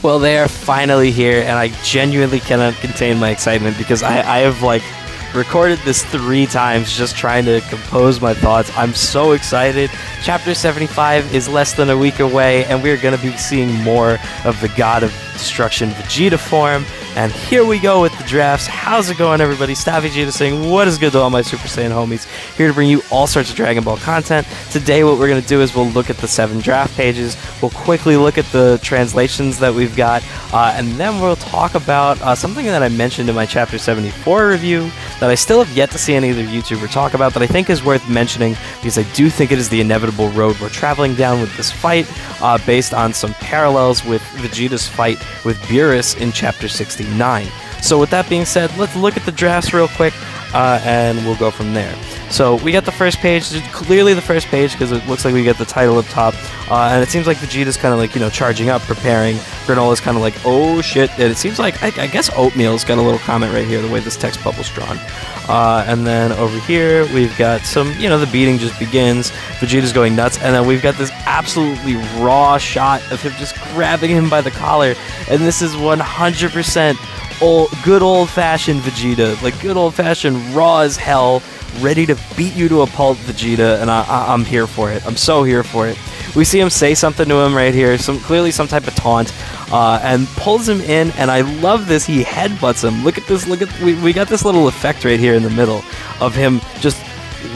Well, they are finally here, and I genuinely cannot contain my excitement because I have, like, recorded this 3 times just trying to compose my thoughts. I'm so excited. Chapter 75 is less than a week away, and we're going to be seeing more of the God of Destruction Vegeta form. And here we go with the drafts. How's it going, everybody? Stop Vegeta saying, what is good to all my Super Saiyan homies? Here to bring you all sorts of Dragon Ball content. Today, what we're going to do is we'll look at the 7 draft pages. We'll quickly look at the translations that we've got. And then we'll talk about something that I mentioned in my Chapter 74 review that I still have yet to see any other YouTuber talk about that I think is worth mentioning because I do think it is the inevitable road we're traveling down with this fight based on some parallels with Vegeta's fight with Beerus in Chapter 69. So with that being said, let's look at the drafts real quick and we'll go from there. So we got the first page, clearly the first page because it looks like we get the title up top, and it seems like Vegeta's kind of like, you know, charging up, preparing. Granola's kind of like, oh shit, and it seems like, I guess Oatmeal's got a little comment right here, the way this text bubble's drawn. And then over here, we've got some, you know, the beating just begins, Vegeta's going nuts, and then we've got this absolutely raw shot of him just grabbing him by the collar, and this is 100% good old-fashioned Vegeta, like good old-fashioned raw as hell, ready to beat you to a pulp Vegeta, and I'm here for it. I'm so here for it. We see him say something to him right here, clearly some type of taunt, and pulls him in, and I love this. He headbutts him. Look at this. We got this little effect right here in the middle of him just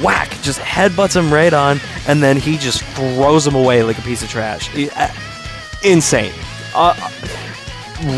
whack, just headbutts him right on, and then he just throws him away like a piece of trash. Insane.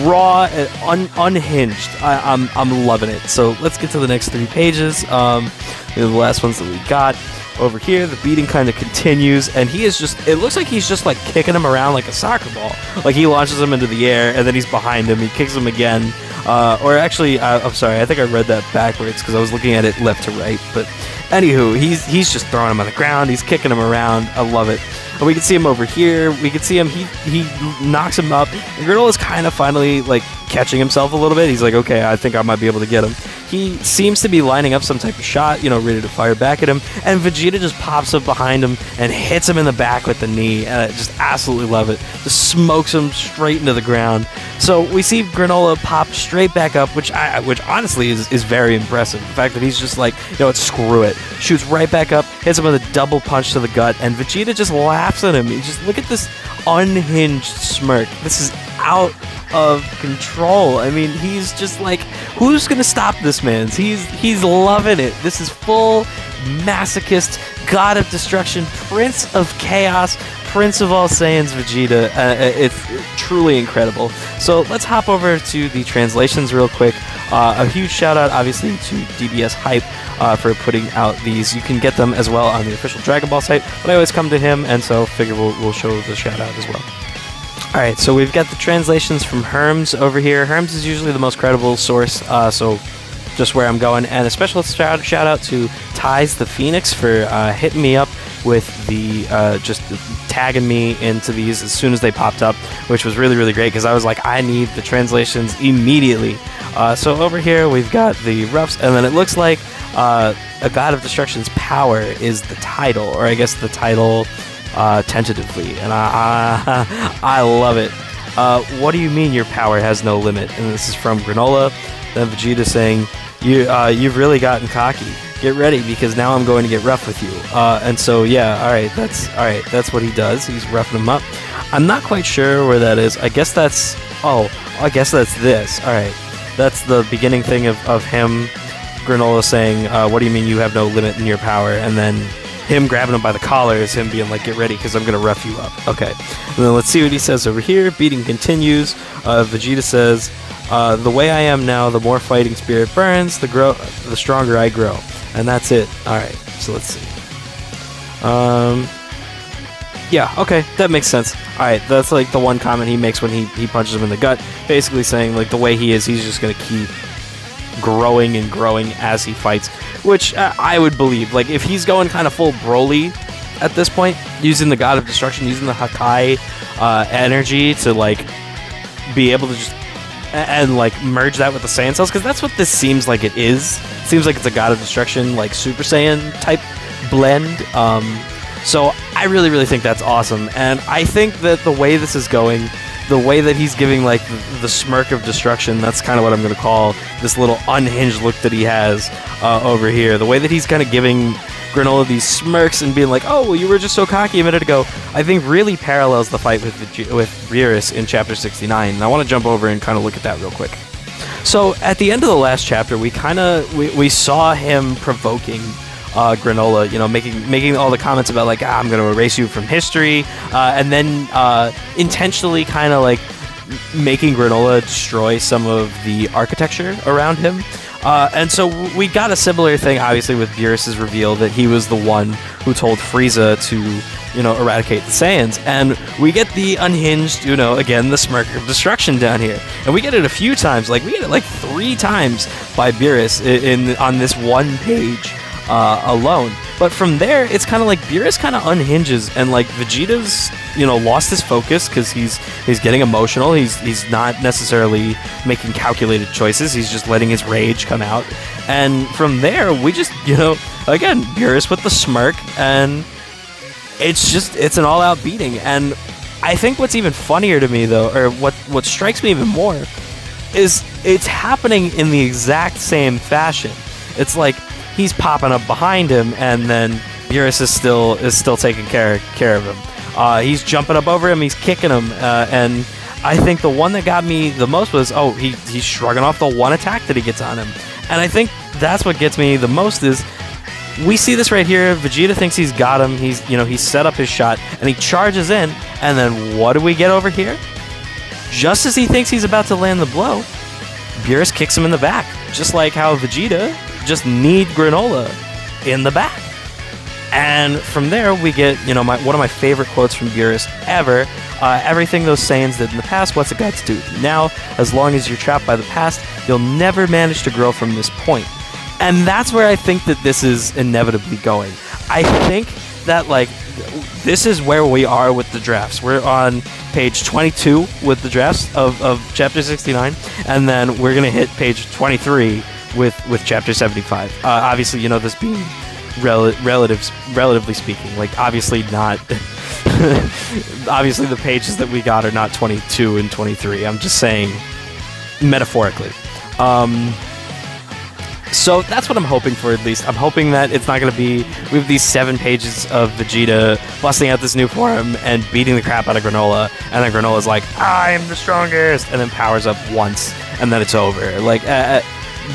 Raw and unhinged. I'm loving it. So let's get to the next 3 pages. The last ones that we got over here. The beating kind of continues, and he is just, it looks like he's just like kicking him around like a soccer ball. Like he launches him into the air, and then he's behind him. He kicks him again. Or actually, I'm sorry, I think I read that backwards because I was looking at it left to right. But anywho, he's just throwing him on the ground. He's kicking him around. I love it. And we can see him over here. We can see him. He knocks him up. And Granola's kind of finally like catching himself a little bit. He's like, okay, I think I might be able to get him. He seems to be lining up some type of shot, you know, ready to fire back at him. And Vegeta just pops up behind him and hits him in the back with the knee. And I just absolutely love it. Just smokes him straight into the ground. So we see Granolah pop straight back up, which honestly is very impressive. The fact that he's just like, you know what, screw it. Shoots right back up, hits him with a double punch to the gut, and Vegeta just laughs at him. He just, look at this unhinged smirk. This is out of control. I mean, he's just like, who's gonna stop this man? He's loving it. This is full masochist, God of Destruction, Prince of Chaos, Prince of all Saiyans Vegeta. It's truly incredible. So let's hop over to the translations real quick. A huge shout out obviously to DBS Hype for putting out these. You can get them as well on the official Dragon Ball site, but I always come to him, and so figure we'll show the shout out as well. Alright, so we've got the translations from Herms over here. Herms is usually the most credible source, so just where I'm going. And a special shout out to Ties the Phoenix for hitting me up with the just tagging me into these as soon as they popped up, which was really, really great because I was like, I need the translations immediately. So over here we've got the roughs, and then it looks like A God of Destruction's power is the title, or I guess the title tentatively, and I love it. What do you mean your power has no limit? And this is from Granolah. Then Vegeta saying, you've really gotten cocky. Get ready, because now I'm going to get rough with you. And so yeah, alright, that's what he does. He's roughing him up. I'm not quite sure where that is. I guess that's, I guess that's this. Alright, that's the beginning thing of him, Granolah saying, what do you mean you have no limit in your power? And then him grabbing him by the collar is him being like, get ready, because I'm going to rough you up. Okay. And then let's see what he says over here. Beating continues. Vegeta says, the way I am now, the more fighting spirit burns, the stronger I grow. And that's it. Alright, so let's see. Yeah, okay, that makes sense. Alright, that's like the one comment he makes when he punches him in the gut. Basically saying, like, the way he is, he's just going to keep growing and growing as he fights, which I would believe. Like, if he's going kind of full Broly at this point, using the God of Destruction, using the Hakai energy to, like, be able to just and like merge that with the Saiyan cells, because that's what this seems like it is. It seems like it's a God of Destruction, like Super Saiyan type blend. So I really, really think that's awesome, and I think that the way this is going, the way that he's giving like the smirk of destruction, that's kind of what I'm going to call this little unhinged look that he has over here. The way that he's kind of giving Granolah these smirks and being like, oh, well, you were just so cocky a minute ago, I think really parallels the fight with Beerus in Chapter 69. And I want to jump over and kind of look at that real quick. So at the end of the last chapter, we saw him provoking Granolah, you know, making all the comments about like, I'm going to erase you from history, and then intentionally kind of like making Granolah destroy some of the architecture around him. And so we got a similar thing, obviously, with Beerus' reveal that he was the one who told Frieza to, you know, eradicate the Saiyans. And we get the unhinged, you know, again, the smirk of destruction down here. And we get it a few times, like we get it like 3 times by Beerus on this one page alone. But from there, it's kind of like Beerus kind of unhinges, and like Vegeta's, you know, lost his focus because he's getting emotional. He's not necessarily making calculated choices. He's just letting his rage come out. And from there, we just, you know, again, Beerus with the smirk, and it's an all-out beating. And I think what's even funnier to me, though, or what strikes me even more, is it's happening in the exact same fashion. It's like he's popping up behind him, and then Beerus is still taking care of him. He's jumping up over him, he's kicking him, and I think the one that got me the most was, he's shrugging off the one attack that he gets on him. And I think that's what gets me the most is, we see this right here, Vegeta thinks he's got him, he's set up his shot, and he charges in, and then what do we get over here? Just as he thinks he's about to land the blow, Beerus kicks him in the back, just like how Vegeta just kneed Granolah in the back. And from there, we get, you know, one of my favorite quotes from Beerus ever. Everything those Saiyans did in the past, what's it got to do with you now? As long as you're trapped by the past, you'll never manage to grow from this point. And that's where I think that this is inevitably going. I think that, like, this is where we are with the drafts. We're on page 22 with the drafts of Chapter 69, and then we're going to hit page 23 with Chapter 75. Obviously, you know, this being relatively speaking, like, obviously not... obviously the pages that we got are not 22 and 23. I'm just saying metaphorically. So that's what I'm hoping for, at least. I'm hoping that it's not going to be... We have these 7 pages of Vegeta busting out this new form and beating the crap out of Granolah, and then Granolah's like, I am the strongest, and then powers up once, and then it's over. Like,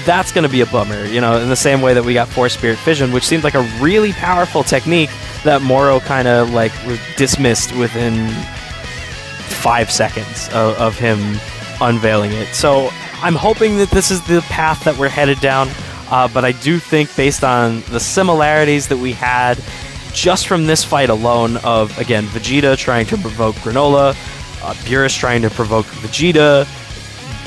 that's going to be a bummer, you know, in the same way that we got Force Spirit Fission, which seemed like a really powerful technique that Moro kind of, like, was dismissed within 5 seconds of him unveiling it. So I'm hoping that this is the path that we're headed down, but I do think, based on the similarities that we had just from this fight alone of, again, Vegeta trying to provoke Granolah, Beerus trying to provoke Vegeta,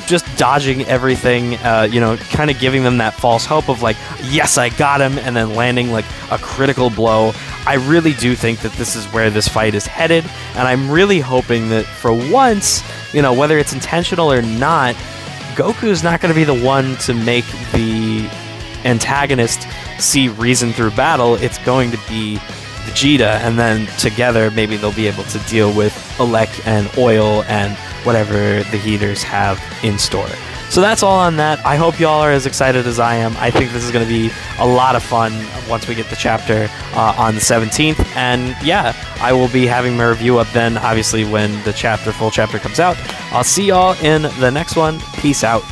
just dodging everything, you know, kind of giving them that false hope of like, yes, I got him, and then landing like a critical blow. I really do think that this is where this fight is headed, and I'm really hoping that for once, you know, whether it's intentional or not, Goku's not going to be the one to make the antagonist see reason through battle. It's going to be Vegeta, and then together maybe they'll be able to deal with Elec and Oil and whatever the heaters have in store. So that's all on that. I hope y'all are as excited as I am. I think this is going to be a lot of fun once we get the chapter on the 17th. And yeah, I will be having my review up then, obviously, when the full chapter comes out. I'll see y'all in the next one. Peace out.